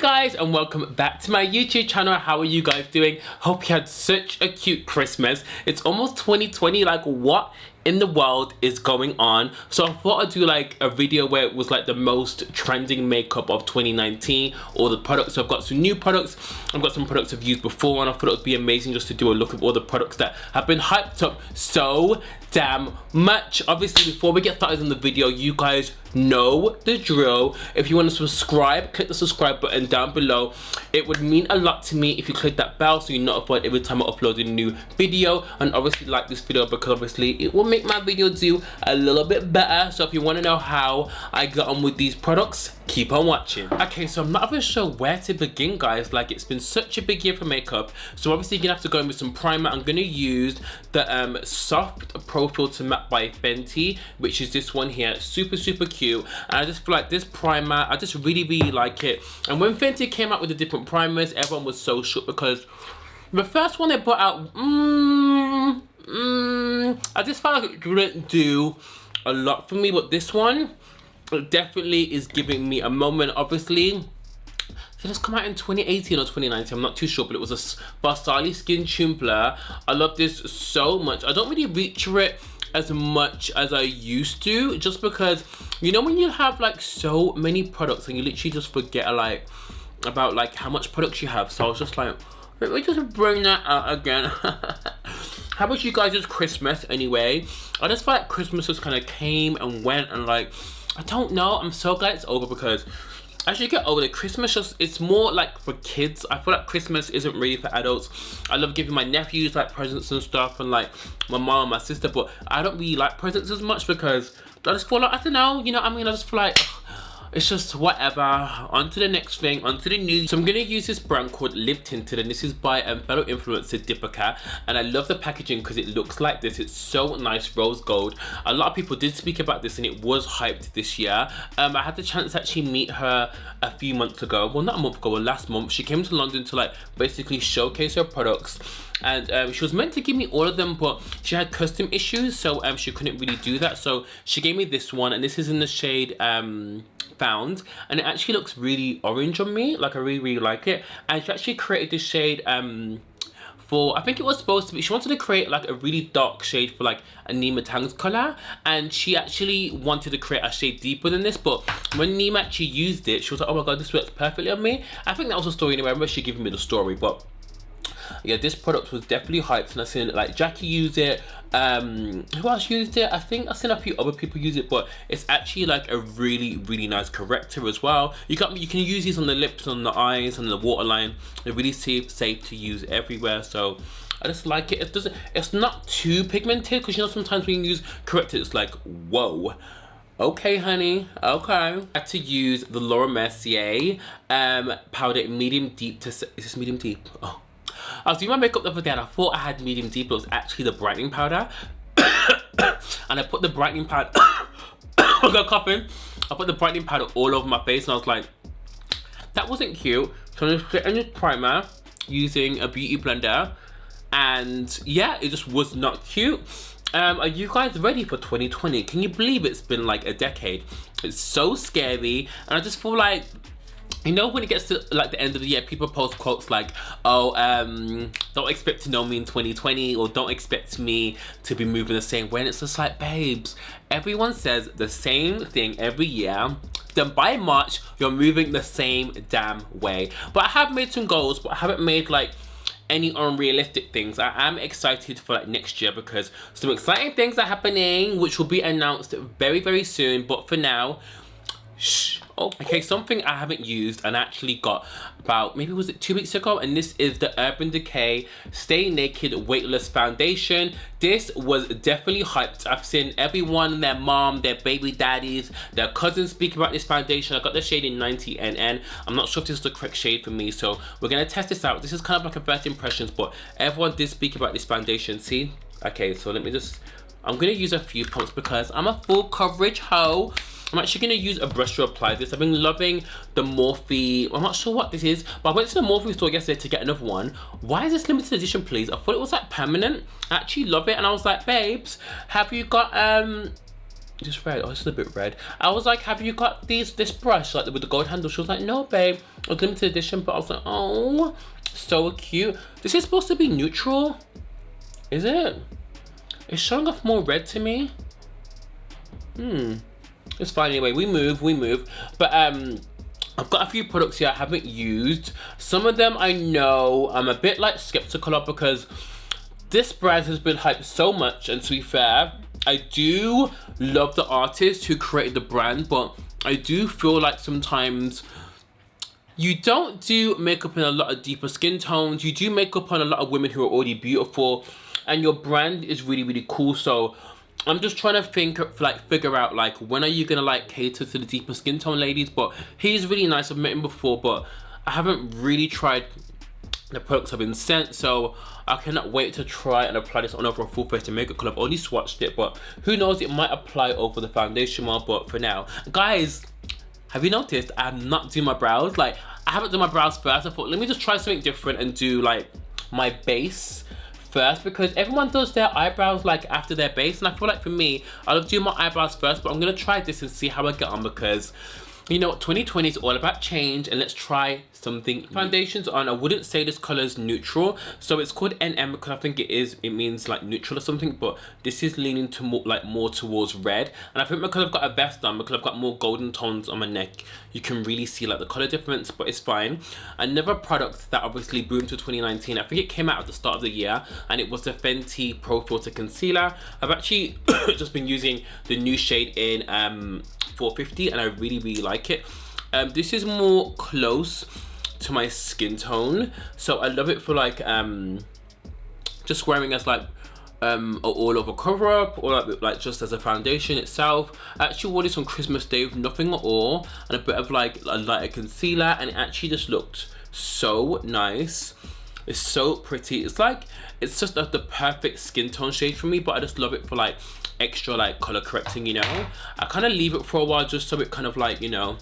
guys, and welcome back to my YouTube channel. How are you guys doing? Hope you had such a cute Christmas. It's almost 2020, like what in the world is going on? So I thought I'd do like a video where it was like the most trending makeup of 2019, all the products. So I've got some new products, I've got some products I've used before, and I thought it would be amazing just to do a look at all the products that have been hyped up so damn much. Obviously, before we get started on the video, you guys know the drill. If you want to subscribe, click the subscribe button down below. It would mean a lot to me if you click that bell so you're notified every time I upload a new video, and obviously like this video because obviously it will make my video do a little bit better. So if you want to know how I got on with these products, keep on watching. Okay, so I'm not even sure where to begin, guys. Like, it's been such a big year for makeup, so obviously you're gonna have to go in with some primer. I'm gonna use the Soft Pro Filter Matte by Fenty, which is this one here. Super cute, and I just feel like this primer, I just really like it. And when Fenty came out with the different primers, everyone was so shook because the first one they put out, I just felt like it didn't do a lot for me, but this one, it definitely is giving me a moment. Obviously, did this come out in 2018 or 2019? I'm not too sure, but it was a Varsali Skin Tune Blur. I love this so much. I don't really reach for it as much as I used to, just because, you know, when you have like so many products and you literally just forget about like how much products you have. So I was just like, let me just bring that out again. How about you guys' Christmas anyway? I just feel like Christmas just kind of came and went, and like, I don't know, I'm so glad it's over, because as you get older, Christmas just, it's more like for kids. I feel like Christmas isn't really for adults. I love giving my nephews like presents and stuff, and like my mom and my sister, but I don't really like presents as much because I just feel like, I don't know, you know what I mean? I just feel like, ugh, it's just whatever. On to the next thing, on to the new. So I'm gonna use this brand called Live Tinted, and this is by fellow influencer Decay, and I love the packaging because it looks like this. It's so nice, rose gold. A lot of people did speak about this, and it was hyped this year. I had the chance to actually meet her a few months ago. Well, not a month ago, well, last month. She came to London to like basically showcase her products, and she was meant to give me all of them, but she had custom issues, so she couldn't really do that. So she gave me this one, and this is in the shade Found, and it actually looks really orange on me. Like, I really like it. And she actually created this shade for, I think it was supposed to be, she wanted to create like a really dark shade for like a Nima Tang's color, and she actually wanted to create a shade deeper than this, but when Nima actually used it, she was like, oh my god, this works perfectly on me. I think that was the story anyway. I remember she giving me the story, but yeah, this product was definitely hyped, and I seen like Jackie use it. Who else used it? I think I've seen a few other people use it, but it's actually like a really nice corrector as well. You can use these on the lips, on the eyes, on the waterline. They're really safe to use everywhere. So I just like it. It's not too pigmented, because you know sometimes when you use corrector, it's like, whoa. Okay, honey, okay. I had to use the Laura Mercier powder medium deep to, is this medium deep? Oh. I was doing my makeup the other day and I thought I had medium deep, but it was actually the brightening powder. And I put the brightening powder, I got coughing. I put the brightening powder all over my face, and I was like, that wasn't cute. So I'm just putting this primer using a beauty blender, and yeah, it just was not cute. Are you guys ready for 2020? Can you believe it's been like a decade? It's so scary, and I just feel like, you know, when it gets to like the end of the year, people post quotes like, oh, don't expect to know me in 2020, or don't expect me to be moving the same way. And it's just like, babes, everyone says the same thing every year. Then by March, you're moving the same damn way. But I have made some goals, but I haven't made like any unrealistic things. I am excited for like next year, because some exciting things are happening, which will be announced very soon. But for now, shh. Okay, something I haven't used and actually got about, maybe was it 2 weeks ago, and this is the Urban Decay Stay Naked Weightless Foundation. This was definitely hyped. I've seen everyone, their mom, their baby daddies, their cousins speak about this foundation. I got the shade in 90NN. I'm not sure if this is the correct shade for me, so we're gonna test this out. This is kind of like a first impressions, but everyone did speak about this foundation. See? Okay, so let me just, I'm gonna use a few pumps because I'm a full coverage hoe. I'm actually going to use a brush to apply this. I've been loving the Morphe. I'm not sure what this is, but I went to the Morphe store yesterday to get another one. Why is this limited edition, please? I thought it was like permanent. I actually love it, and I was like, babes, have you got Just red. Oh, it's a bit red. I was like, have you got this brush like with the gold handle? She was like, no, babe. It was limited edition, but I was like, oh, so cute. This is supposed to be neutral. Is it? It's showing off more red to me. It's fine anyway. We move. But I've got a few products here I haven't used. Some of them I know I'm a bit like skeptical of because this brand has been hyped so much, and to be fair, I do love the artist who created the brand, but I do feel like sometimes you don't do makeup in a lot of deeper skin tones. You do makeup on a lot of women who are already beautiful, and your brand is really, really cool. So I'm just trying to figure out like, when are you gonna like cater to the deeper skin tone ladies? But he's really nice. I've met him before, but I haven't really tried the products have been sent, so I cannot wait to try and apply this on over a full face of makeup because I've only swatched it, but who knows, it might apply over the foundation more. But for now, guys, have you noticed I'm not doing my brows? Like, I haven't done my brows first. I thought, let me just try something different and do like my base first, because everyone does their eyebrows like after their base, and I feel like for me, I love doing my eyebrows first, but I'm gonna try this and see how I get on because, you know, 2020 is all about change, and let's try something. Foundations on, I wouldn't say this color is neutral, so it's called NM because I think it means like neutral or something, but this is leaning to more towards red, and I think because I've got a vest on, because I've got more golden tones on my neck, you can really see like the color difference, but it's fine. Another product that obviously boomed to 2019, I think it came out at the start of the year, and it was the Fenty Pro Filter Concealer. I've actually just been using the new shade in 450, and I really like it. This is more close to my skin tone, so I love it for like just wearing as like all over cover up, or like just as a foundation itself. I actually wore this on Christmas Day with nothing at all and a bit of like a lighter concealer, and it actually just looked so nice. It's so pretty. It's like, it's just like the perfect skin tone shade for me, but I just love it for like extra like color correcting, you know. I kind of leave it for a while just so it kind of like, you know,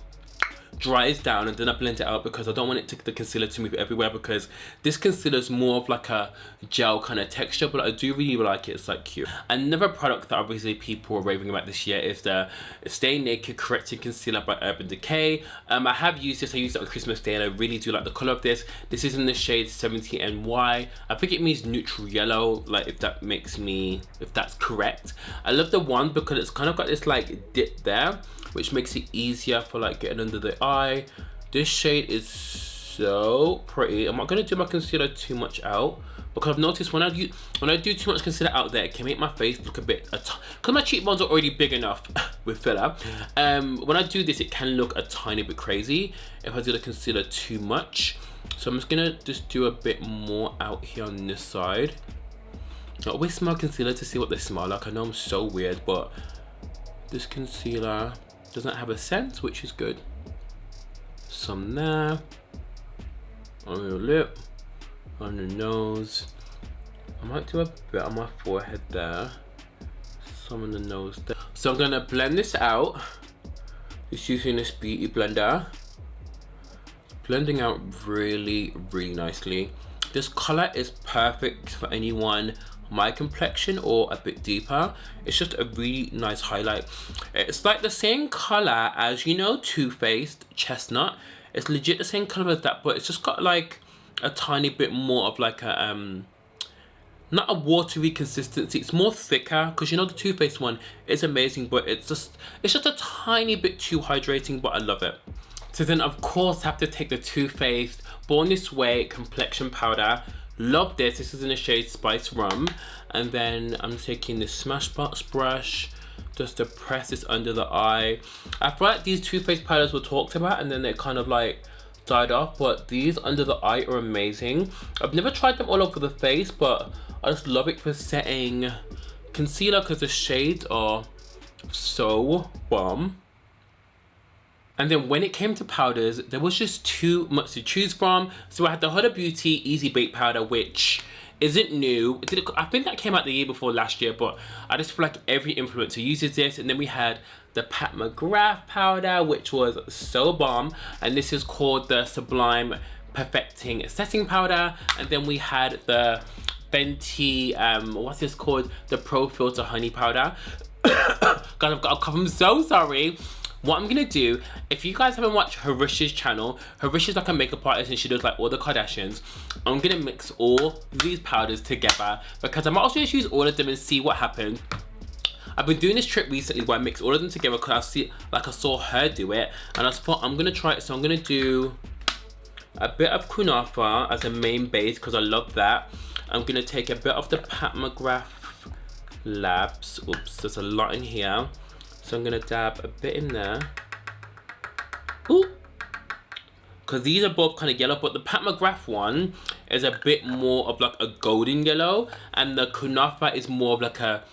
dries down, and then I blend it out because I don't want the concealer to move everywhere, because this concealer is more of like a gel kind of texture, but I do really like it. It's like cute. Another product that obviously people are raving about this year is the Stay Naked Correcting Concealer by Urban Decay. I have used this. I used it on Christmas Day, and I really do like the color of this. This is in the shade 70NY. I think it means neutral yellow, like if that's correct. I love the wand because it's kind of got this like dip there, which makes it easier for like getting under the eye. This shade is so pretty. I'm not gonna do my concealer too much out because I've noticed when I do too much concealer out there, it can make my face look a bit, because my cheekbones are already big enough with filler. When I do this, it can look a tiny bit crazy if I do the concealer too much. So I'm just gonna do a bit more out here on this side. I always smell concealer to see what they smell like. I know I'm so weird, but this concealer doesn't have a scent, which is good. Some there, on your lip, on your nose. I might do a bit on my forehead there, some on the nose there. So I'm gonna blend this out, just using this beauty blender. Blending out really nicely. This color is perfect for anyone my complexion or a bit deeper. It's just a really nice highlight. It's like the same color as, you know, Too Faced Chestnut. It's legit the same color as that, but it's just got like a tiny bit more of like a not a watery consistency. It's more thicker, because you know the Too Faced one is amazing, but it's just a tiny bit too hydrating, but I love it. So then of course I have to take the Too Faced Born This Way Complexion Powder. Love this. This is in the shade Spice Rum. And then I'm taking this Smashbox brush just to press this under the eye. I feel like these Too Faced powders were talked about and then they kind of like died off, but these under the eye are amazing. I've never tried them all over the face, but I just love it for setting concealer because the shades are so bomb. And then when it came to powders, there was just too much to choose from. So I had the Huda Beauty Easy Bake Powder, which isn't new. I think that came out the year before last year, but I just feel like every influencer uses this. And then we had the Mcgrath powder, which was so bomb. And this is called the Sublime Perfecting Setting Powder. And then we had the Fenty, what's this called? The Pro Filter Honey Powder. God, I've got a cough. I'm so sorry. What I'm gonna do, if you guys haven't watched Harish's channel, Harish is like a makeup artist and she does like all the Kardashians. I'm gonna mix all these powders together because I might also just use all of them and see what happens. I've been doing this trick recently where I mix all of them together because I saw her do it, and I thought I'm gonna try it. So I'm gonna do a bit of Kunafa as a main base because I love that. I'm gonna take a bit of the Mcgrath Labs. Oops, there's a lot in here. So I'm gonna dab a bit in there. Ooh. Because these are both kind of yellow, but the Mcgrath one is a bit more of like a golden yellow, and the Kunafa is more of like a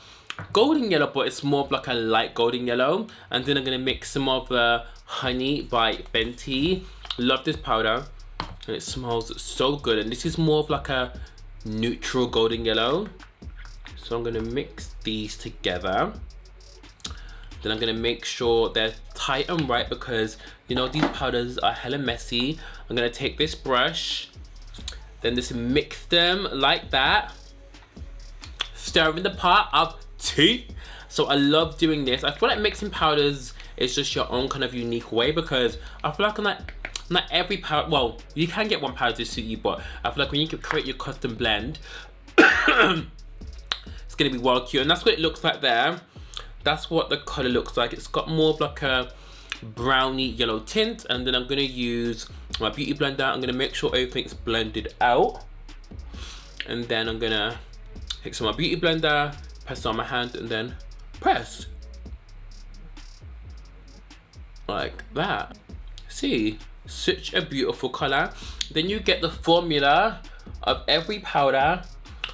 golden yellow, but it's more of like a light golden yellow. And then I'm gonna mix some of the Honey by Fenty. Love this powder, and it smells so good. And this is more of like a neutral golden yellow. So I'm gonna mix these together. Then I'm gonna make sure they're tight and right because you know these powders are hella messy. I'm gonna take this brush, then just mix them like that, stir in the pot of tea. So I love doing this. I feel like mixing powders is just your own kind of unique way because I feel like not every powder, well, you can get one powder to suit you, but I feel like when you can create your custom blend, it's gonna be well cute, and that's what it looks like there. That's what the color looks like. It's got more of like a browny yellow tint, and then I'm gonna use my beauty blender. I'm gonna make sure everything's blended out, and then I'm gonna take some of my beauty blender, press it on my hand, and then press like that. See, such a beautiful color. Then you get the formula of every powder,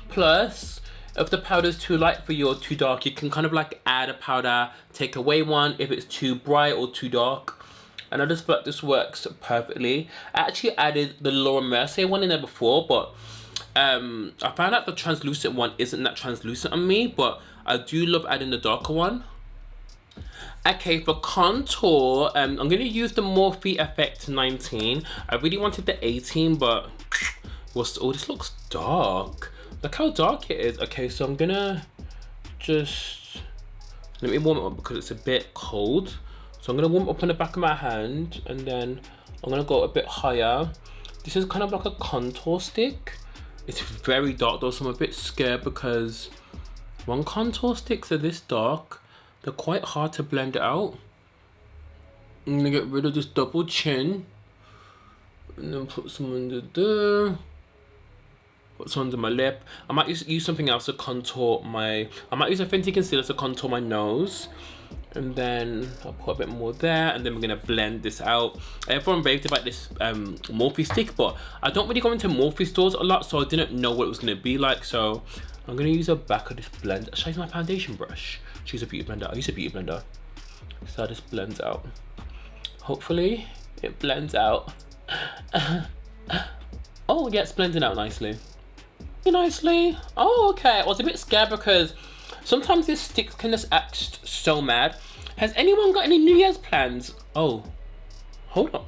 plus if the powder is too light for you or too dark, you can kind of like add a powder, take away one if it's too bright or too dark. And I just feel like this works perfectly. I actually added the Laura Mercier one in there before, but I found out the translucent one isn't that translucent on me, but I do love adding the darker one. Okay, for contour, I'm going to use the Morphe Effect 19. I really wanted the 18, but oh, this looks dark. Look how dark it is. Okay, so I'm gonna just let me warm it up because it's a bit cold. So I'm gonna warm it up on the back of my hand, and then I'm gonna go a bit higher. This is kind of like a contour stick. It's very dark though, so I'm a bit scared because when contour sticks are this dark, they're quite hard to blend out. I'm gonna get rid of this double chin, and then put some under there. What's under my lip. I might use something else to contour my, I might use a Fenty concealer to contour my nose, and then I'll put a bit more there, and then we're gonna blend this out. Everyone raved about this Morphe stick, but I don't really go into Morphe stores a lot, so I didn't know what it was gonna be like. So I'm gonna use the back of this blend. Should I use my foundation brush? Should I use a beauty blender? I'll use a beauty blender. So this blends out. Hopefully it blends out. Oh yeah, it's blending out nicely. Oh, okay. I was a bit scared because sometimes this stick can just act so mad. Has anyone got any New Year's plans? Oh, hold on.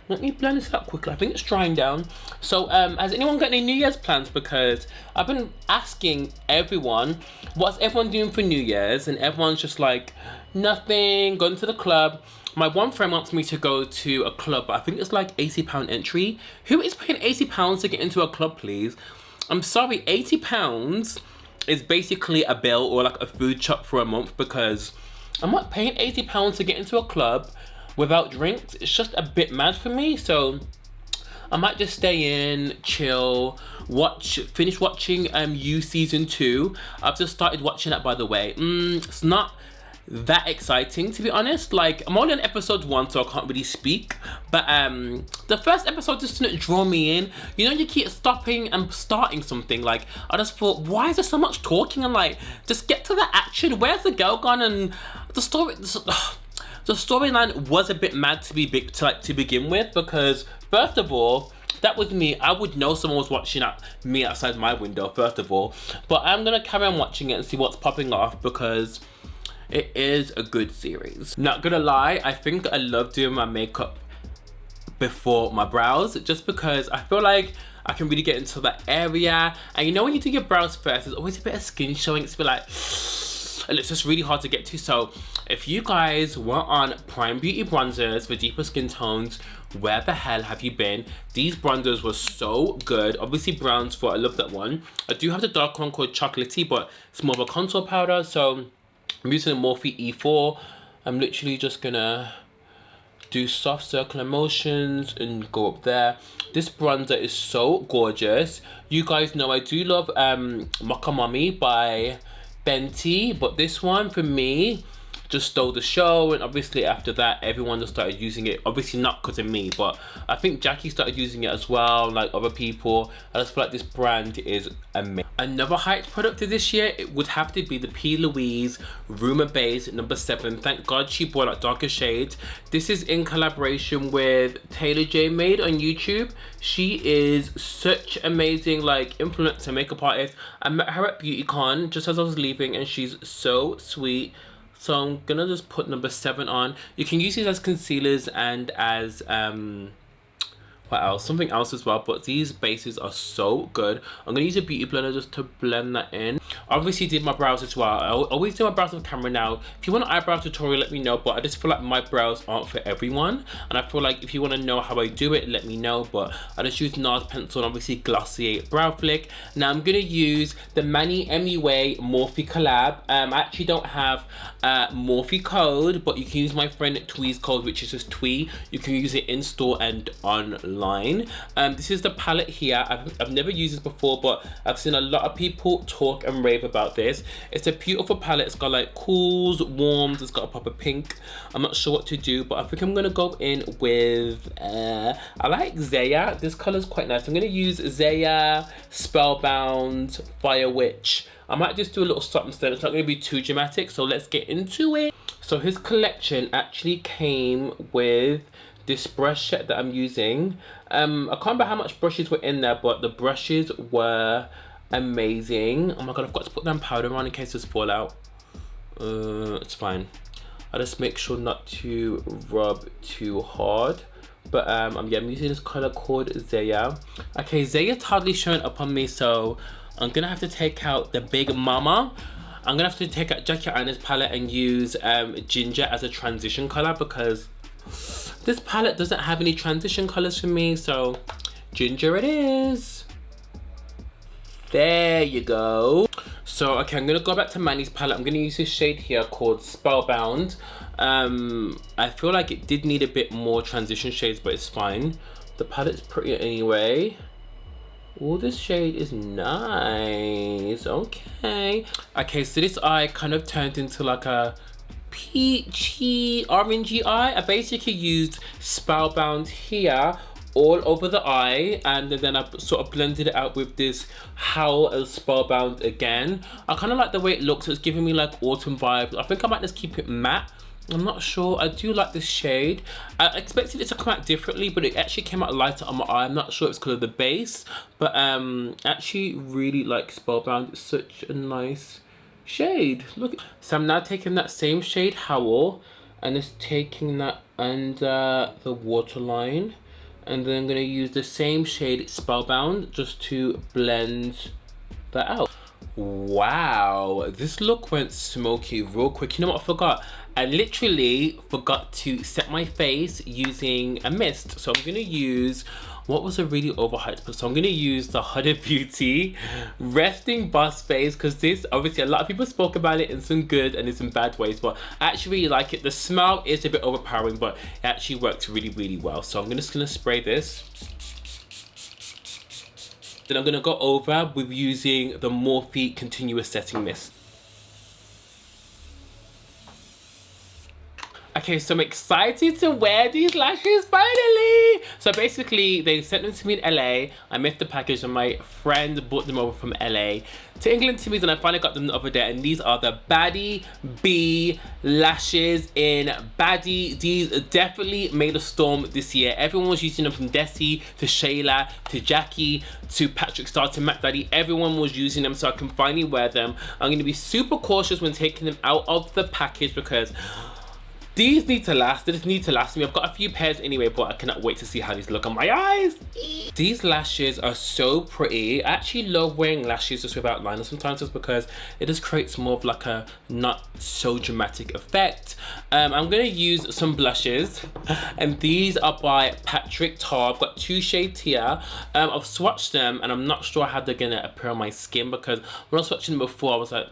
Let me blend this out quickly. I think it's drying down. So, has anyone got any New Year's plans? Because I've been asking everyone, what's everyone doing for New Year's? And everyone's just like, nothing, going to the club. My one friend wants me to go to a club, but I think it's like £80 entry. Who is paying £80 to get into a club, please? I'm sorry, £80 is basically a bill or like a food shop for a month, because I'm not paying £80 to get into a club without drinks. It's just a bit mad for me. So I might just stay in, chill, finish watching You Season 2. I've just started watching that, by the way. It's not that exciting, to be honest. Like, I'm only on episode 1, so I can't really speak, but the first episode just didn't draw me in. You know, you keep stopping and starting something. Like, I just thought, why is there so much talking? And like, just get to the action. Where's the girl gone? And the storyline was a bit mad to begin with, because first of all, that was me. I would know someone was watching me outside my window, first of all. But I'm gonna carry on watching it and see what's popping off, because it is a good series. Not gonna lie, I think I love doing my makeup before my brows, just because I feel like I can really get into that area. And you know, when you do your brows first, there's always a bit of skin showing. It's a bit like, and it's just really hard to get to. So if you guys were on Prime Beauty bronzers for deeper skin tones, where the hell have you been? These bronzers were so good. Obviously Brownsville, I love that one. I do have the dark one called Chocolatey, but it's more of a contour powder. So I'm using a Morphe E4. I'm literally just gonna do soft circular motions and go up there. This bronzer is so gorgeous. You guys know I do love Mocha Mommy by Fenty, but this one for me just stole the show, and obviously after that everyone just started using it. Obviously not because of me, but I think Jackie started using it as well, like other people. I just feel like this brand is amazing. Another hyped product of this year, it would have to be the Louise Rumour Base #7. Thank God she brought out darker shades. This is in collaboration with Taylor J Made on YouTube. She is such amazing like influencer makeup artist. I met her at BeautyCon just as I was leaving, and she's so sweet. So I'm gonna just put #7 on. You can use these as concealers and as what else? Something else as well, but these bases are so good. I'm gonna use a beauty blender just to blend that in. Obviously did my brows as well. I always do my brows on camera now. If you want an eyebrow tutorial, let me know, but I just feel like my brows aren't for everyone. And I feel like if you wanna know how I do it, let me know, but I just use NARS pencil and obviously Glossier brow flick. Now I'm gonna use the Manny MUA Morphe collab. I actually don't have Morphe code, but you can use my friend Twee's code, which is just Twee. You can use it in store and online. This is the palette here. I've never used this before, but I've seen a lot of people talk and rave about this. It's a beautiful palette. It's got like cools, warms, it's got a proper pink. I'm not sure what to do, but I think I'm gonna go in with I like Zaya. This color is quite nice. I'm gonna use Zaya, Spellbound, Fire Witch. I might just do a little something instead. It's not gonna be too dramatic, so let's get into it. So his collection actually came with this brush set that I'm using. I can't remember how much brushes were in there, but the brushes were amazing. Oh my god, I've got to put them powder on in case there's fallout. It's fine. I just make sure not to rub too hard. But yeah, I'm using this color called Zaya. Okay, Zaya's hardly showing up on me, so I'm gonna have to take out the Big Mama. I'm gonna have to take out Jackie Aina's palette and use Ginger as a transition color, because this palette doesn't have any transition colors for me, so Ginger it is. There you go. So okay, I'm gonna go back to Manny's palette. I'm gonna use this shade here called Spellbound. I feel like it did need a bit more transition shades, but it's fine. The palette's pretty anyway. Oh, this shade is nice. Okay. Okay, so this eye kind of turned into like a peachy, orangey eye. I basically used Spellbound here all over the eye, and then I sort of blended it out with this Howl as Spellbound again. I kind of like the way it looks. It's giving me like autumn vibes. I think I might just keep it matte. I'm not sure. I do like this shade. I expected it to come out differently, but it actually came out lighter on my eye. I'm not sure it's because of the base, but actually really like Spellbound. It's such a nice shade. Look. So I'm now taking that same shade Howl and just taking that under the waterline, and then I'm going to use the same shade Spellbound just to blend that out. Wow, this look went smoky real quick. You know what I forgot? I literally forgot to set my face using a mist. So I'm going to use, what was a really overhyped? So I'm going to use the Huda Beauty Resting Bust Face, because this, obviously a lot of people spoke about it in some good and in some bad ways, but I actually really like it. The smell is a bit overpowering, but it actually works really, really well. So I'm just going to spray this. Then I'm going to go over with using the Morphe Continuous Setting Mist. Okay, so I'm excited to wear these lashes finally. So basically, they sent them to me in LA. I missed the package and my friend brought them over from LA to England to me, and I finally got them the other day. And these are the Baddie B lashes in Baddie. These definitely made a storm this year. Everyone was using them, from Desi to Shayla to Jackie to Patrick Star to Matt Daddy. Everyone was using them, so I can finally wear them. I'm going to be super cautious when taking them out of the package, because These need to last. They just need to last me. I've got a few pairs anyway, but I cannot wait to see how these look on my eyes. These lashes are so pretty. I actually love wearing lashes just without liner sometimes, just because it just creates more of like a not so dramatic effect. I'm gonna use some blushes, and these are by Patrick Tar. I've got 2 shades here. I've swatched them, and I'm not sure how they're gonna appear on my skin, because when I was swatching them before, I was like,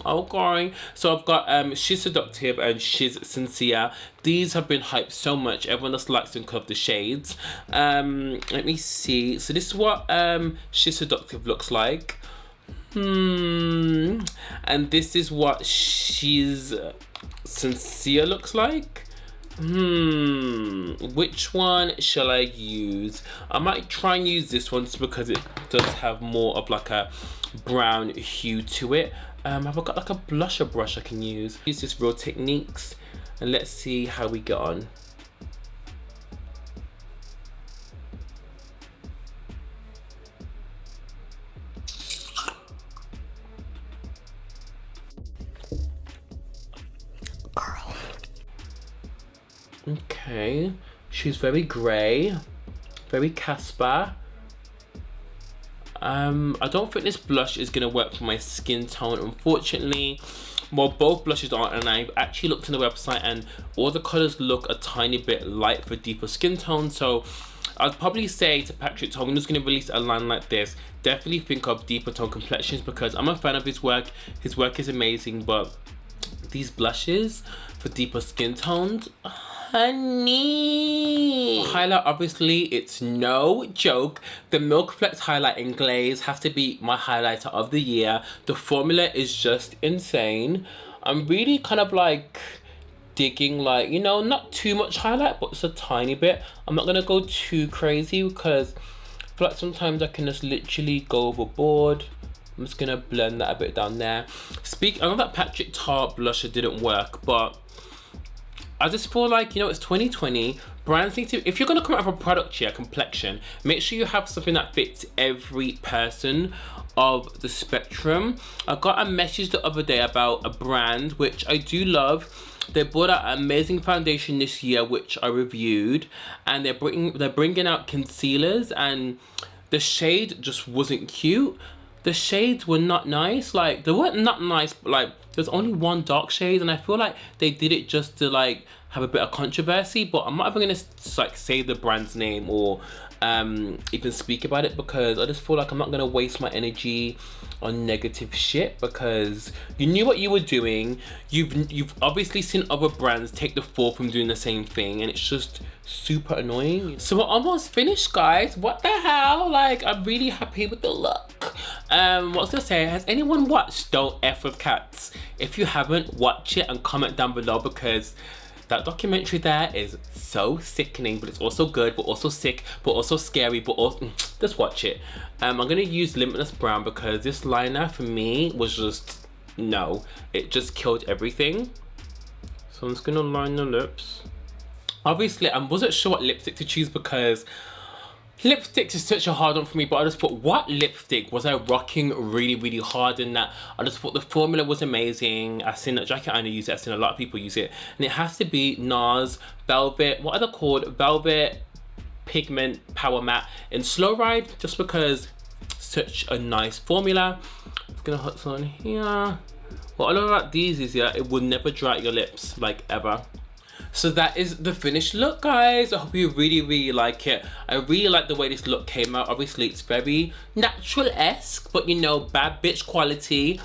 okay. So I've got She's Seductive and She's Sincere. These have been hyped so much. Everyone just likes them because of the shades. Let me see. So this is what She's Seductive looks like. And this is what She's Sincere looks like. Which one shall I use? I might try and use this one just because it does have more of like a brown hue to it. Have I got like a blusher brush I can use? Use this Real Techniques, and let's see how we get on. Girl. Okay, she's very grey, very Casper. I don't think this blush is gonna work for my skin tone, unfortunately. Well, both blushes aren't, and I've actually looked on the website and all the colors look a tiny bit light for deeper skin tone. So I'd probably say to Patrick Tar, I'm just gonna release a line like this, definitely think of deeper tone complexions, because I'm a fan of his work. His work is amazing, but these blushes for deeper skin tones, honey. Highlight, obviously, it's no joke. The Milk Flex Highlighting Glaze has to be my highlighter of the year. The formula is just insane. I'm really kind of like digging, like, you know, not too much highlight, but just a tiny bit. I'm not gonna go too crazy because I feel like sometimes I can just literally go overboard. I'm just gonna blend that a bit down there. I know that Patrick Tar blusher didn't work, but I just feel like, you know, it's 2020. Brands need to, if you're gonna come out with a product here, Complexion, make sure you have something that fits every person of the spectrum. I got a message the other day about a brand which I do love. They brought out an amazing foundation this year, which I reviewed, and they're bringing out concealers, and the shade just wasn't cute. The shades were not nice. Like, they weren't not nice, but like there's only one dark shade, and I feel like they did it just to like have a bit of controversy. But I'm not even gonna like say the brand's name or even speak about it, because I just feel like I'm not gonna waste my energy on negative shit, because you knew what you were doing. You've obviously seen other brands take the fall from doing the same thing, and it's just super annoying. So we're almost finished, guys. What the hell? Like, I'm really happy with the look. What I was gonna say, has anyone watched Don't F With Cats? If you haven't, watch it and comment down below, because that documentary there is so sickening, but it's also good, but also sick, but also scary, but also, just watch it. I'm gonna use Limitless Brown because this liner for me was just, no, it just killed everything. So I'm just gonna line the lips. Obviously, I wasn't sure what lipstick to choose because lipstick is such a hard one for me, but I just thought, what lipstick was I rocking really, really hard in that? I just thought the formula was amazing. I've seen that Jackie Aina use it, I've seen a lot of people use it, and it has to be NARS Velvet, what are they called? Velvet Pigment Power Matte in Slow Ride, just because such a nice formula. I'm just gonna put some on here. What I love about these is, yeah, it will never dry out your lips, like, ever. So that is the finished look, guys. I hope you really, really like it. I really like the way this look came out. Obviously, it's very natural-esque, but, you know, bad bitch quality.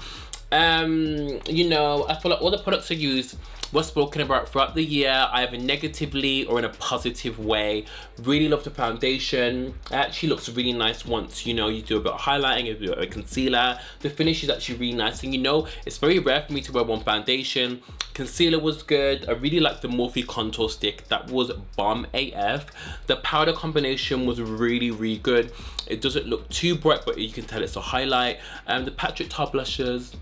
You know, I feel like all the products I used were spoken about throughout the year, either negatively or in a positive way. Really love the foundation. It actually looks really nice once, you know, you do a bit of highlighting, you do a concealer. The finish is actually really nice, and you know, it's very rare for me to wear one foundation. Concealer was good. I really like the Morphe contour stick. That was bomb AF. The powder combination was really, really good. It doesn't look too bright, but you can tell it's a highlight. The Patrick Tar blushes,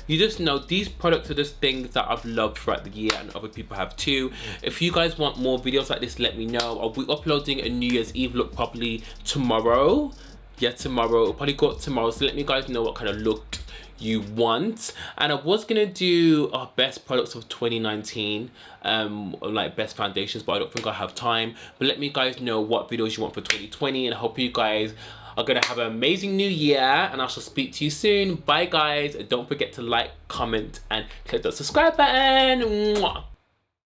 you just know these products are just things that I've loved throughout the year, and other people have too. If you guys want more videos like this, let me know. I'll be uploading a New Year's Eve look probably tomorrow. Yeah, tomorrow. I'll probably go up tomorrow, so let me guys know what kind of look you want. And I was gonna do our best products of 2019, like best foundations, but I don't think I have time. But let me guys know what videos you want for 2020, and I hope you guys are gonna have an amazing new year, and I shall speak to you soon. Bye guys, and don't forget to like, comment, and click that subscribe button. Mwah.